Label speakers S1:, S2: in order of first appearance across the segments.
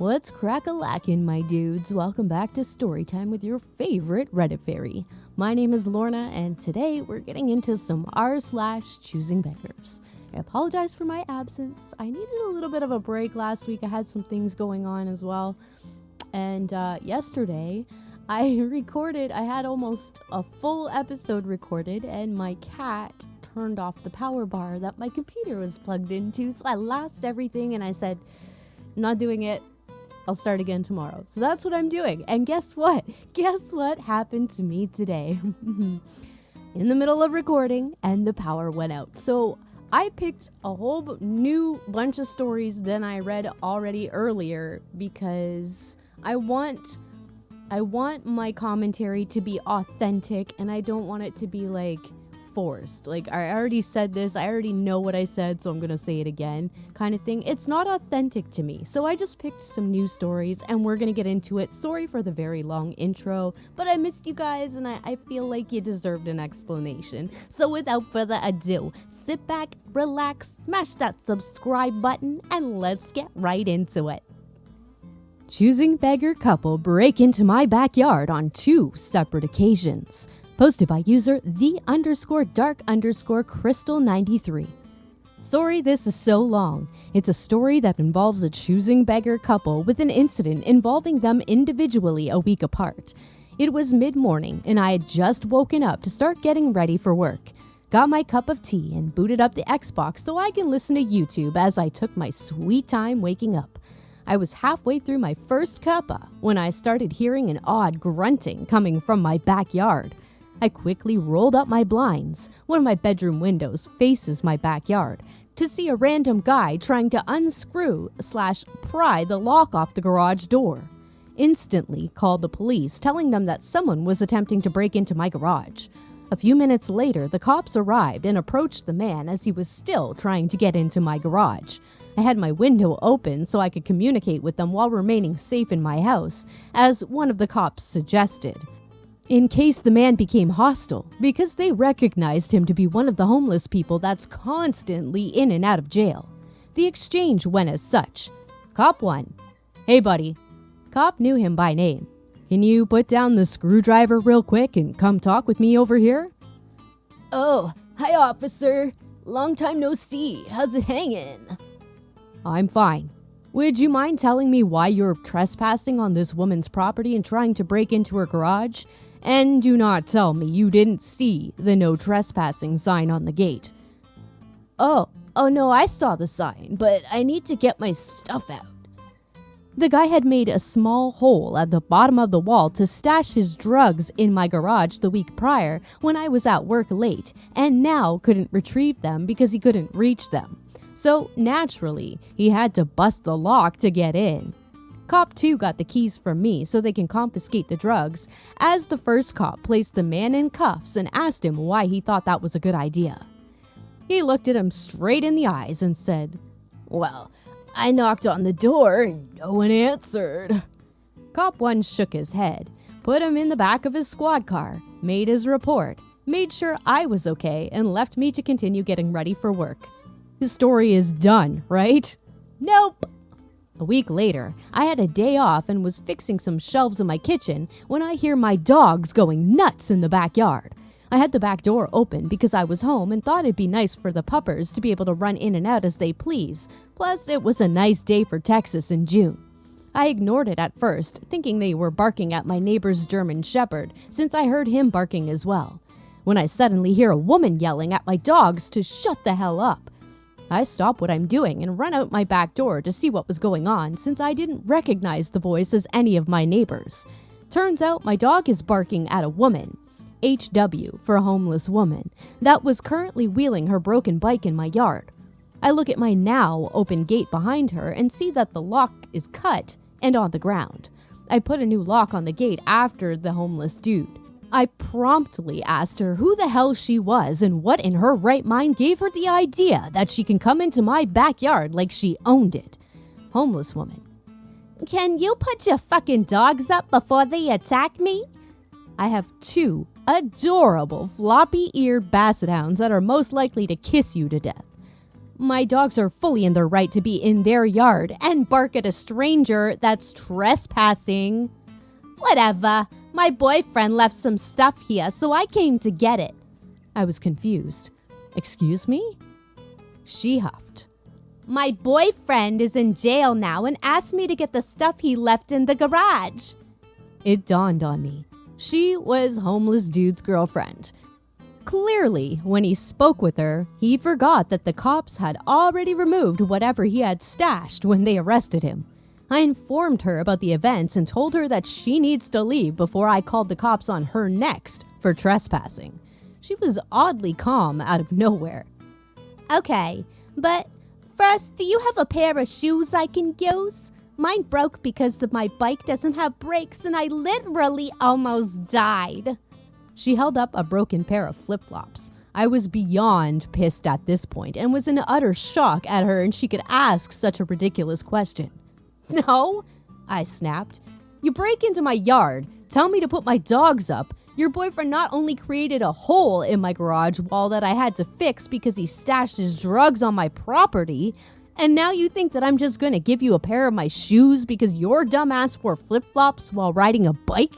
S1: What's crack-a-lackin', my dudes? Welcome back to Storytime with your favorite Reddit fairy. My name is Lorna, and today we're getting into some r/ChoosingBeggars. I apologize for my absence. I needed a little bit of a break last week. I had some things going on as well. And yesterday, I had almost a full episode recorded, and my cat turned off the power bar that my computer was plugged into. So I lost everything, and I said, I'm not doing it. I'll start again tomorrow. So that's what I'm doing. And guess what? Guess what happened to me today? In the middle of recording, and the power went out. So I picked a whole new bunch of stories than I read already earlier because I want my commentary to be authentic, and I don't want it to be like forced. Like, I already said this, I already know what I said, so I'm gonna say it again kind of thing. It's not authentic to me. So I just picked some new stories and we're gonna get into it. Sorry for the very long intro, but I missed you guys and I feel like you deserved an explanation. So without further ado, sit back, relax, smash that subscribe button, and let's get right into it. Choosing beggar couple break into my backyard on 2 separate occasions. Posted by user the_dark_crystal93. Sorry this is so long. It's a story that involves a choosing beggar couple with an incident involving them individually a week apart. It was mid-morning and I had just woken up to start getting ready for work. Got my cup of tea and booted up the Xbox so I can listen to YouTube as I took my sweet time waking up. I was halfway through my first cuppa when I started hearing an odd grunting coming from my backyard. I quickly rolled up my blinds, one of my bedroom windows faces my backyard, to see a random guy trying to unscrew/pry the lock off the garage door. Instantly called the police, telling them that someone was attempting to break into my garage. A few minutes later, the cops arrived and approached the man as he was still trying to get into my garage. I had my window open so I could communicate with them while remaining safe in my house, as one of the cops suggested, in case the man became hostile, because they recognized him to be one of the homeless people that's constantly in and out of jail. The exchange went as such. Cop 1. Hey buddy. Cop knew him by name. Can you put down the screwdriver real quick and come talk with me over here?
S2: Oh, hi officer. Long time no see. How's it hanging?
S1: I'm fine. Would you mind telling me why you're trespassing on this woman's property and trying to break into her garage? And do not tell me you didn't see the no trespassing sign on the gate.
S2: Oh no, I saw the sign, but I need to get my stuff out.
S1: The guy had made a small hole at the bottom of the wall to stash his drugs in my garage the week prior when I was at work late, and now couldn't retrieve them because he couldn't reach them. So naturally, he had to bust the lock to get in. Cop 2 got the keys from me so they can confiscate the drugs, as the first cop placed the man in cuffs and asked him why he thought that was a good idea. He looked at him straight in the eyes and said,
S2: Well, I knocked on the door and no one answered.
S1: Cop 1 shook his head, put him in the back of his squad car, made his report, made sure I was okay, and left me to continue getting ready for work. His story is done, right? Nope. A week later, I had a day off and was fixing some shelves in my kitchen when I hear my dogs going nuts in the backyard. I had the back door open because I was home and thought it'd be nice for the puppers to be able to run in and out as they please. Plus, it was a nice day for Texas in June. I ignored it at first, thinking they were barking at my neighbor's German Shepherd, since I heard him barking as well, when I suddenly hear a woman yelling at my dogs to shut the hell up. I stop what I'm doing and run out my back door to see what was going on, since I didn't recognize the voice as any of my neighbors. Turns out my dog is barking at a woman, HW for a homeless woman, that was currently wheeling her broken bike in my yard. I look at my now open gate behind her and see that the lock is cut and on the ground. I put a new lock on the gate after the homeless dude. I promptly asked her who the hell she was and what in her right mind gave her the idea that she can come into my backyard like she owned it. Homeless woman. Can you put your fucking dogs up before they attack me? I have 2 adorable floppy-eared basset hounds that are most likely to kiss you to death. My dogs are fully in their right to be in their yard and bark at a stranger that's trespassing.
S2: Whatever. My boyfriend left some stuff here, so I came to get it.
S1: I was confused. Excuse me? She huffed.
S2: My boyfriend is in jail now and asked me to get the stuff he left in the garage.
S1: It dawned on me. She was homeless dude's girlfriend. Clearly, when he spoke with her, he forgot that the cops had already removed whatever he had stashed when they arrested him. I informed her about the events and told her that she needs to leave before I called the cops on her next for trespassing. She was oddly calm out of nowhere.
S2: Okay, but first, do you have a pair of shoes I can use? Mine broke because my bike doesn't have brakes and I literally almost died.
S1: She held up a broken pair of flip-flops. I was beyond pissed at this point and was in utter shock at her and she could ask such a ridiculous question. No, I snapped. You break into my yard, tell me to put my dogs up. Your boyfriend not only created a hole in my garage wall that I had to fix because he stashed his drugs on my property, and now you think that I'm just going to give you a pair of my shoes because your dumbass wore flip-flops while riding a bike?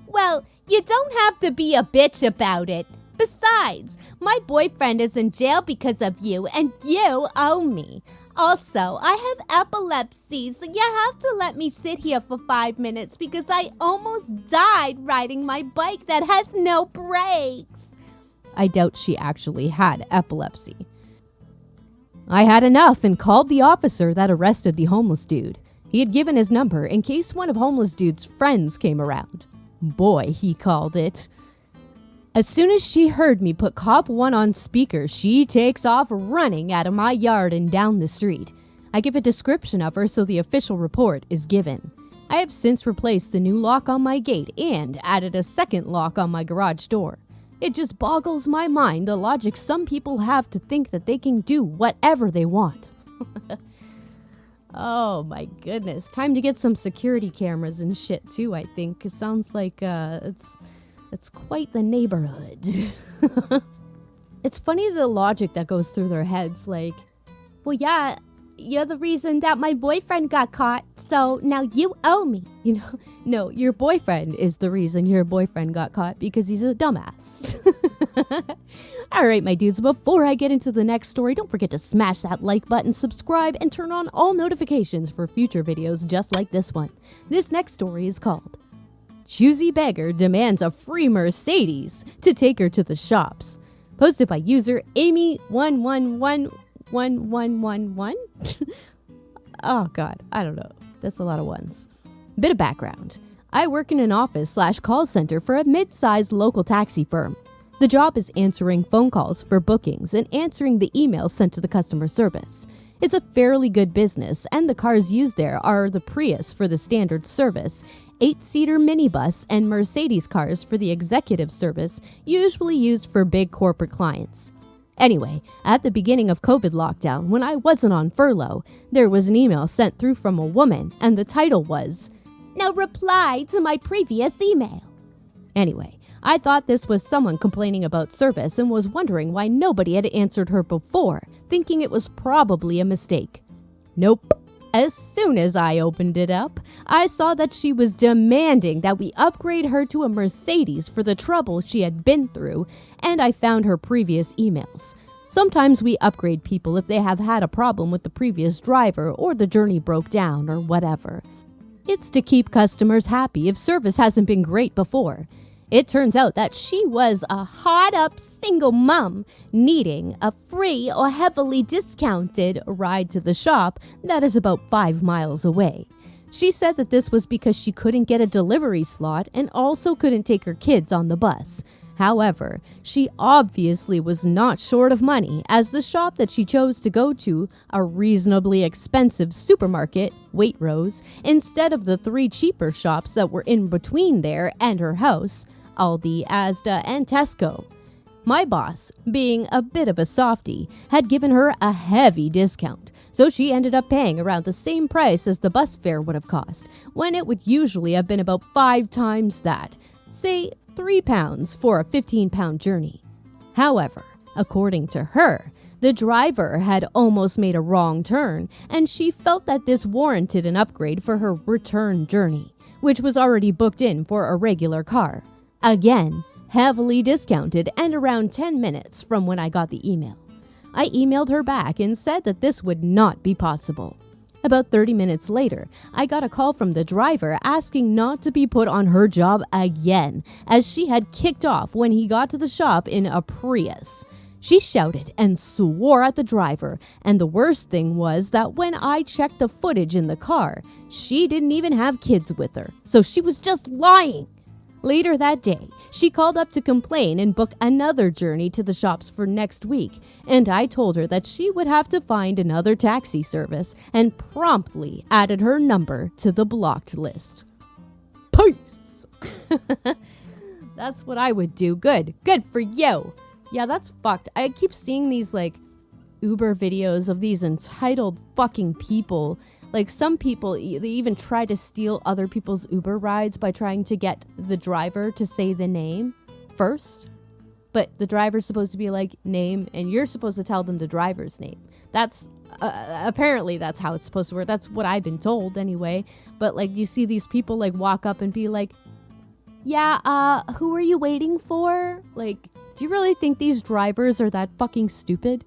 S2: Well, you don't have to be a bitch about it. Besides, my boyfriend is in jail because of you, and you owe me. Also, I have epilepsy, so you have to let me sit here for 5 minutes because I almost died riding my bike that has no brakes.
S1: I doubt she actually had epilepsy. I had enough and called the officer that arrested the homeless dude. He had given his number in case one of homeless dude's friends came around. Boy, he called it. As soon as she heard me put Cop 1 on speaker, she takes off running out of my yard and down the street. I give a description of her so the official report is given. I have since replaced the new lock on my gate and added a second lock on my garage door. It just boggles my mind the logic some people have to think that they can do whatever they want. Oh my goodness. Time to get some security cameras and shit too, I think. It sounds like it's quite the neighborhood. It's funny the logic that goes through their heads, like,
S2: well, yeah, you're the reason that my boyfriend got caught, so now you owe me.
S1: You know, no, your boyfriend is the reason your boyfriend got caught because he's a dumbass. All right, my dudes, before I get into the next story, don't forget to smash that like button, subscribe, and turn on all notifications for future videos just like this one. This next story is called Choosy Beggar Demands a Free Mercedes to Take Her to the Shops. Posted by user Amy111111. Oh God, I don't know. That's a lot of ones. Bit of background. I work in an office/call center for a mid-sized local taxi firm. The job is answering phone calls for bookings and answering the emails sent to the customer service. It's a fairly good business, and the cars used there are the Prius for the standard service, 8-seater minibus, and Mercedes cars for the executive service, usually used for big corporate clients. Anyway, at the beginning of COVID lockdown, when I wasn't on furlough, there was an email sent through from a woman, and the title was,
S2: "Now reply to my previous email."
S1: Anyway, I thought this was someone complaining about service and was wondering why nobody had answered her before, thinking it was probably a mistake. Nope. As soon as I opened it up, I saw that she was demanding that we upgrade her to a Mercedes for the trouble she had been through, and I found her previous emails. Sometimes we upgrade people if they have had a problem with the previous driver or the journey broke down or whatever. It's to keep customers happy if service hasn't been great before. It turns out that she was a hot-up single mom needing a free or heavily discounted ride to the shop that is about 5 miles away. She said that this was because she couldn't get a delivery slot and also couldn't take her kids on the bus. However, she obviously was not short of money, as the shop that she chose to go to, a reasonably expensive supermarket, Waitrose, instead of the 3 cheaper shops that were in between there and her house, Aldi, Asda, and Tesco. My boss, being a bit of a softie, had given her a heavy discount, so she ended up paying around the same price as the bus fare would have cost, when it would usually have been about 5 times that. Say £3 for a 15-pound journey. However, according to her, The driver had almost made a wrong turn, and she felt that this warranted an upgrade for her return journey, which was already booked in for a regular car. Again, heavily discounted and around 10 minutes from when I got the email. I emailed her back and said that this would not be possible. About 30 minutes later, I got a call from the driver asking not to be put on her job again, as she had kicked off when he got to the shop in a Prius. She shouted and swore at the driver, and the worst thing was that when I checked the footage in the car, she didn't even have kids with her, so she was just lying. Later that day, she called up to complain and book another journey to the shops for next week, and I told her that she would have to find another taxi service and promptly added her number to the blocked list. Peace! That's what I would do. Good for you. Yeah, that's fucked. I keep seeing these Uber videos of these entitled fucking people. Like, some people, they even try to steal other people's Uber rides by trying to get the driver to say the name first. But the driver's supposed to be like, name, and you're supposed to tell them the driver's name. That's, apparently that's how it's supposed to work. That's what I've been told anyway. But, you see these people, walk up and be like, yeah, who are you waiting for? Do you really think these drivers are that fucking stupid?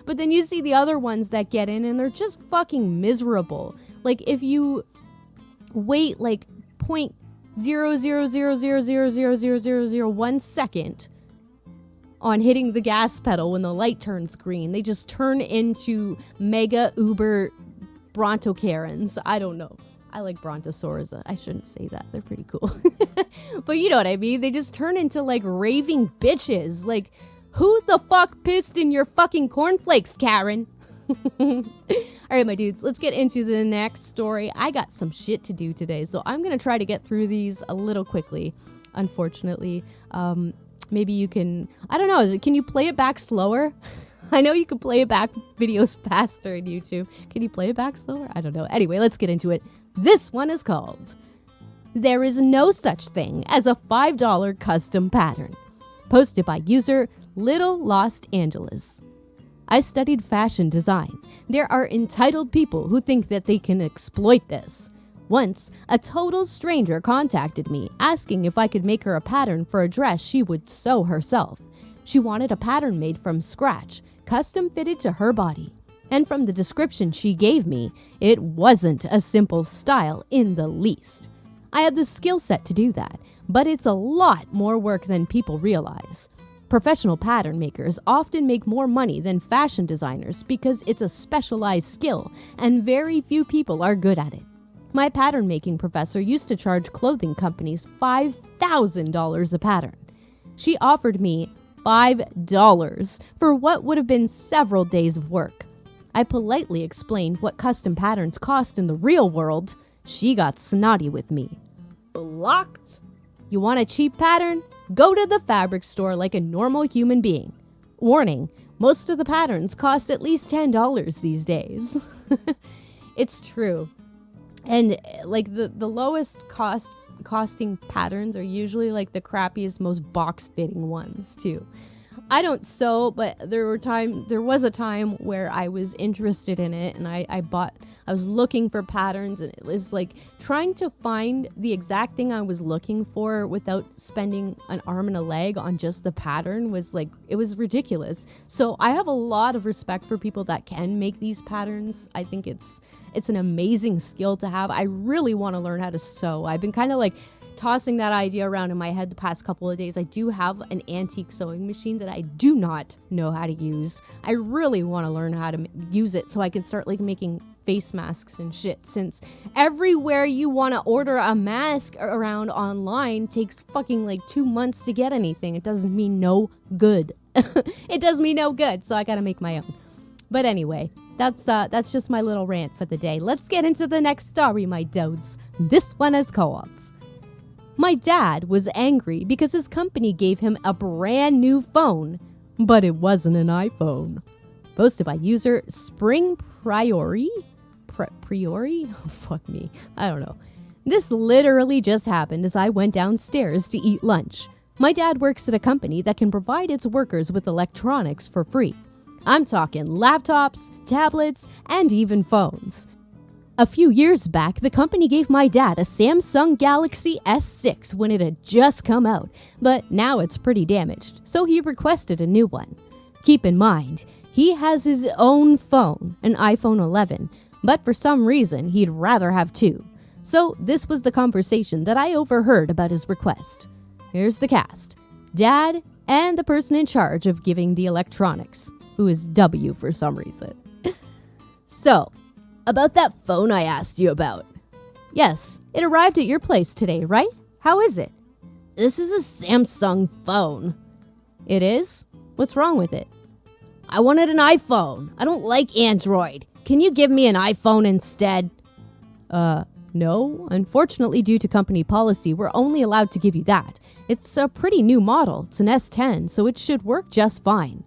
S1: But then you see the other ones that get in and they're just fucking miserable. If you wait 0.000000001 second on hitting the gas pedal when the light turns green, they just turn into mega Uber Bronto Karens. I don't know. I like brontosaurs. I shouldn't say that. They're pretty cool. But you know what I mean? They just turn into raving bitches. Who the fuck pissed in your fucking cornflakes, Karen? All right, my dudes, let's get into the next story. I got some shit to do today, so I'm going to try to get through these a little quickly, unfortunately. Maybe you can, I don't know, can you play it back slower? I know you can play it back videos faster in YouTube. Can you play it back slower? I don't know. Anyway, let's get into it. This one is called There Is No Such Thing as a $5 Custom Pattern. Posted by user Little Los Angeles. I studied fashion design. There are entitled people who think that they can exploit this. Once, a total stranger contacted me asking if I could make her a pattern for a dress she would sew herself. She wanted a pattern made from scratch, custom fitted to her body. And from the description she gave me, it wasn't a simple style in the least. I have the skill set to do that, but it's a lot more work than people realize. Professional pattern makers often make more money than fashion designers because it's a specialized skill and very few people are good at it. My pattern making professor used to charge clothing companies $5,000 a pattern. She offered me $5 for what would have been several days of work. I politely explained what custom patterns cost in the real world. She got snotty with me. Blocked? You want a cheap pattern? Go to the fabric store like a normal human being. Warning, most of the patterns cost at least $10 these days. It's true. And the lowest costing patterns are usually the crappiest, most box fitting ones too. I don't sew, but there was a time where I was interested in it, and I was looking for patterns, and it was trying to find the exact thing I was looking for without spending an arm and a leg on just the pattern was it was ridiculous. So I have a lot of respect for people that can make these patterns. I think it's an amazing skill to have. I really want to learn how to sew. I've been kind of tossing that idea around in my head the past couple of days. I do have an antique sewing machine that I do not know how to use. I really want to learn how to use it so I can start making face masks and shit, since everywhere you want to order a mask around online takes fucking 2 months to get anything. It doesn't mean no good. It does me no good, so I gotta make my own. But anyway, that's just my little rant for the day. Let's get into the next story, my dudes. This one is called My Dad Was Angry Because His Company Gave Him a Brand New Phone, but it wasn't an iPhone. Posted by user Spring Priori? Priori? Oh, fuck me. I don't know. This literally just happened as I went downstairs to eat lunch. My dad works at a company that can provide its workers with electronics for free. I'm talking laptops, tablets, and even phones. A few years back, the company gave my dad a Samsung Galaxy S6 when it had just come out, but now it's pretty damaged, so he requested a new one. Keep in mind, he has his own phone, an iPhone 11, but for some reason, he'd rather have two. So this was the conversation that I overheard about his request. Here's the cast: Dad and the person in charge of giving the electronics, who is W for some reason. So, about that phone I asked you about. Yes, it arrived at your place today, right? How is it? This is a Samsung phone. It is? What's wrong with it? I wanted an iPhone. I don't like Android. Can you give me an iPhone instead? No. Unfortunately, due to company policy, we're only allowed to give you that. It's a pretty new model. It's an S10, so it should work just fine.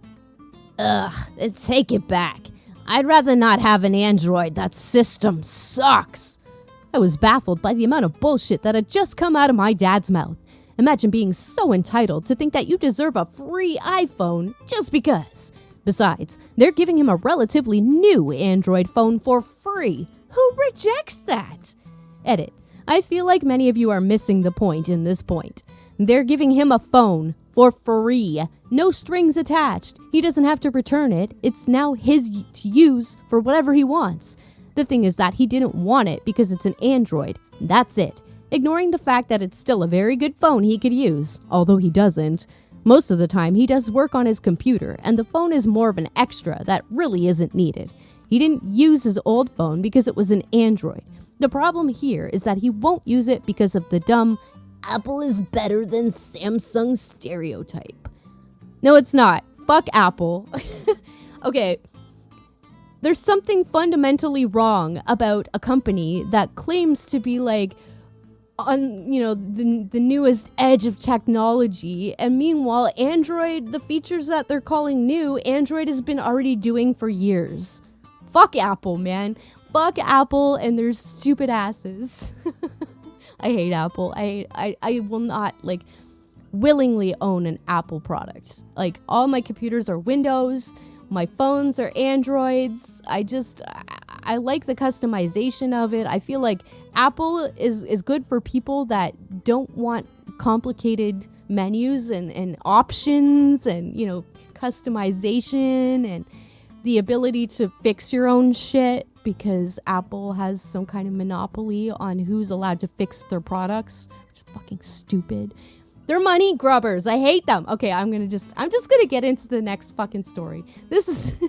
S1: Then take it back. I'd rather not have an Android. That system sucks. I was baffled by the amount of bullshit that had just come out of my dad's mouth. Imagine being so entitled to think that you deserve a free iPhone just because. Besides, they're giving him a relatively new Android phone for free. Who rejects that? Edit. I feel like many of you are missing the point in this point. They're giving him a phone for free. No strings attached. He doesn't have to return it. It's now his to use for whatever he wants. The thing is that he didn't want it because it's an Android. That's it. Ignoring the fact that it's still a very good phone he could use, although he doesn't. Most of the time, he does work on his computer, and the phone is more of an extra that really isn't needed. He didn't use his old phone because it was an Android. The problem here is that he won't use it because of the dumb Apple is better than Samsung stereotype. No, it's not. Fuck Apple. Okay. There's something fundamentally wrong about a company that claims to be like on, the newest edge of technology, and meanwhile Android, the features that they're calling new, Android has been already doing for years. Fuck Apple, man. Fuck Apple and their stupid asses. I hate Apple. I will not willingly own an Apple product. All my computers are Windows, my phones are Androids. I like the customization of it. I feel like Apple is good for people that don't want complicated menus and options and, customization and the ability to fix your own shit, because Apple has some kind of monopoly on who's allowed to fix their products, which is fucking stupid. They're money grubbers. I hate them. Okay, I'm just gonna get into the next fucking story. This is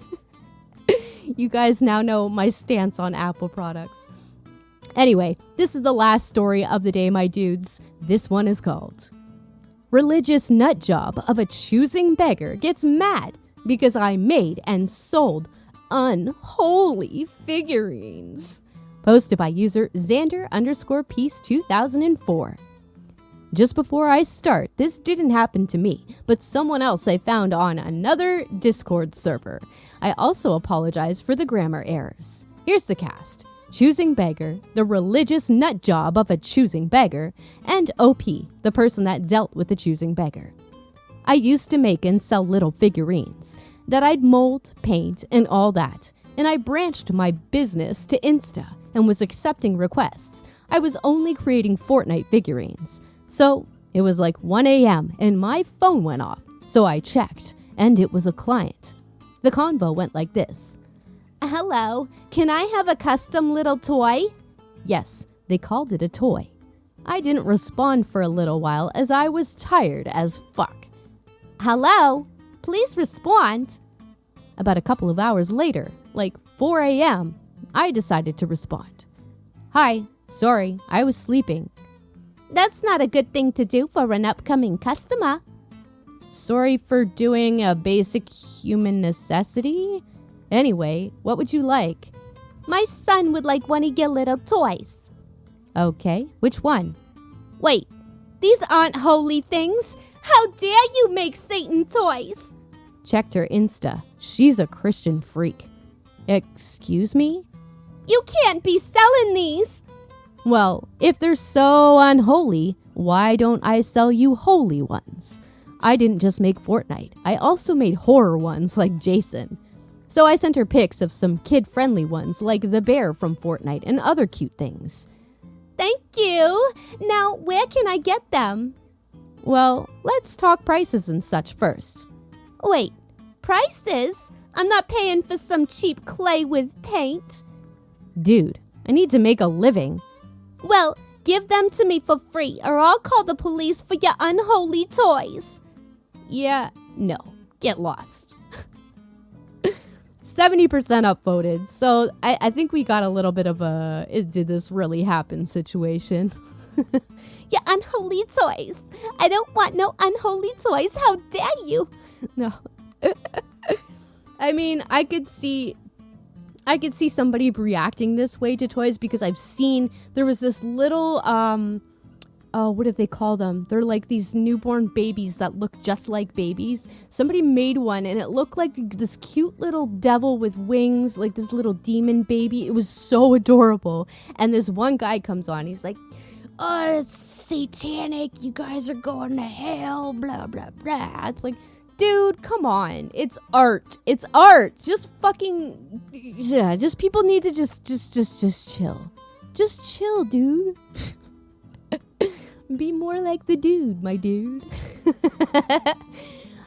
S1: you guys now know my stance on Apple products. Anyway, this is the last story of the day, my dudes. This one is called Religious Nutjob of a Choosing Beggar Gets Mad Because I Made and Sold Unholy Figurines. Posted by user Xander_Peace 2004. Just before I start, this didn't happen to me, but someone else I found on another Discord server. I also apologize for the grammar errors. Here's the cast: Choosing Beggar, the religious nut job of a choosing beggar, and OP, the person that dealt with the choosing beggar. I used to make and sell little figurines that I'd mold, paint, and all that, and I branched my business to Insta and was accepting requests. I was only creating Fortnite figurines. So it was like 1 a.m. and my phone went off. So I checked, and it was a client. The convo went like this.
S2: Hello, can I have a custom little toy?
S1: Yes, they called it a toy. I didn't respond for a little while as I was tired as fuck.
S2: Hello, please respond.
S1: About a couple of hours later, like 4 a.m., I decided to respond. Hi, sorry, I was sleeping.
S2: That's not a good thing to do for an upcoming customer.
S1: Sorry for doing a basic human necessity. Anyway, what would you like?
S2: My son would like one of your little toys.
S1: Okay, which one?
S2: Wait, these aren't holy things. How dare you make Satan toys?
S1: Checked her Insta. She's a Christian freak. Excuse me?
S2: You can't be selling these.
S1: Well, if they're so unholy, why don't I sell you holy ones? I didn't just make Fortnite. I also made horror ones like Jason. So I sent her pics of some kid-friendly ones like the bear from Fortnite and other cute things.
S2: Thank you. Now, where can I get them?
S1: Well, let's talk prices and such first.
S2: Wait, prices? I'm not paying for some cheap clay with paint.
S1: Dude, I need to make a living.
S2: Well, give them to me for free or I'll call the police for your unholy toys.
S1: Yeah, no, get lost. 70% upvoted, so I think we got a little bit of a did this really happen situation.
S2: Your unholy toys. I don't want no unholy toys. How dare you?
S1: No. I mean, I could see somebody reacting this way to toys because I've seen there was this little what do they call them? They're like these newborn babies that look just like babies. Somebody made one and it looked like this cute little devil with wings, like this little demon baby. It was so adorable. And this one guy comes on, he's like, "Oh, it's satanic. You guys are going to hell, blah, blah, blah." It's like, dude, come on. It's art. It's art. Just fucking, yeah, just people need to just chill. Just chill, dude. Be more like the dude, my dude.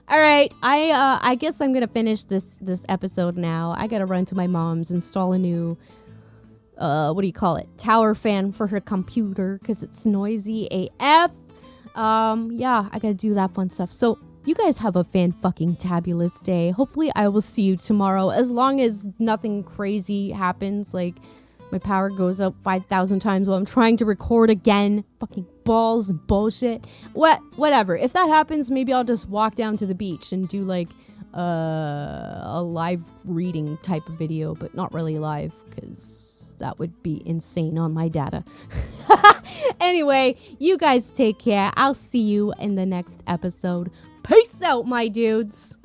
S1: All right, I guess I'm gonna finish this episode now. I gotta run to my mom's, install a new what do you call it, tower fan for her computer because it's noisy AF. Yeah, I gotta do that fun stuff. So you guys have a fan-fucking-tabulous day. Hopefully I will see you tomorrow, as long as nothing crazy happens, like my power goes up 5,000 times while I'm trying to record again. Fucking balls and bullshit. Whatever. If that happens, maybe I'll just walk down to the beach and do like a live reading type of video, but not really live because that would be insane on my data. Anyway, you guys take care. I'll see you in the next episode. Peace out, my dudes.